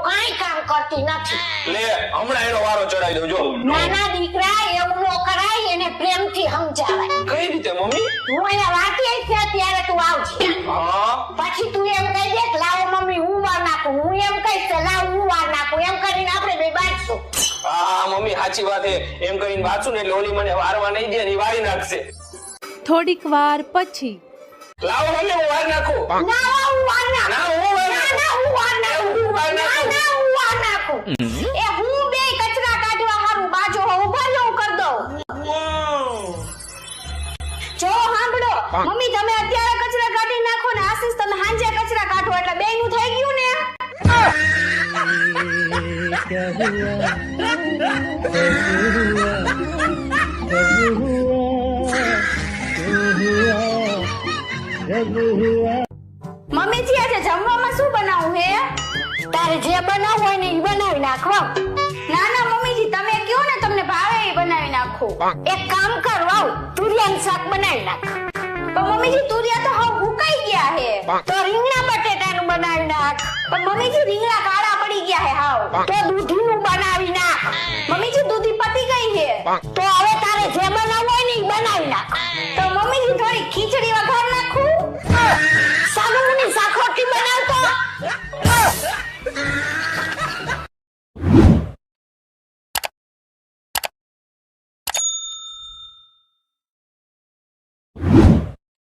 કાંઈ કામ કરતી નથી. લે હમણાં એનો વારો ચડાવી દઉં જો. નાના દીકરા એવું ન કરાય, એને પ્રેમથી સમજાવાય. કઈ રીતે મમ્મી? હું અહીંયા વાતી છે ત્યારે તું આવજે. હા પછી તું એમ કહી દે કે લાવો મમ્મી હું વાર નાખું, હું એમ કહીશ કે લાવ હું વાર નાખું, એમ કરીને આપણે બે બાંધશું. હા મમ્મી સાચી વાત છે. એમ કરીને વાંચું ને એટલે ઓલી મને વારવા નહીં દે ને ઈ વારી નાખશે. થોડીક વાર પછી લાવો મમ્મી હું વાર નાખું. ના હું વાર નાખું. ના હું વાર ના ના હું વાર નાખું. હું વાર નાખું. ના ના હું વાર નાખું. એ હું બે કચરા કાઢવા હારું બાજો ઉભા રહો કર દઉં. જો સાંભળો મમ્મી, તમે અત્યારે કચરા કાઢી નાખો ને આશીષ તમે સાંજે કચરા કાઢો એટલે બેયનું થઈ ગયું ને. મમ્મી જી આજે જમવામાં શું બનાવું હે? તારે જે બનાવવું હોય ને ઈ બનાવી નાખો. ના ના મમ્મીજી તમે કયો ને તમને ભાવે એ બનાવી નાખો. એક કામ કર વાવ તુરિયાનું શાક બનાવી નાખ. પણ મમ્મીજી તુરિયા તો હવે ઉકાઈ ગયા હે. તો રીંગણા બટેટાનું બનાવી નાખ. પણ મમ્મીજી રીંગણા કાળા પડી ગયા હે હાવ. તો દૂધીનું બનાવી નાખ. મમ્મીજી દૂધી પતી ગઈ હે. તો હવે તારે જે બનાવવું હોય ને ઈ બનાવી નાખ. તો મમ્મીજી થોડી ખીચડી વઘાર નાખું.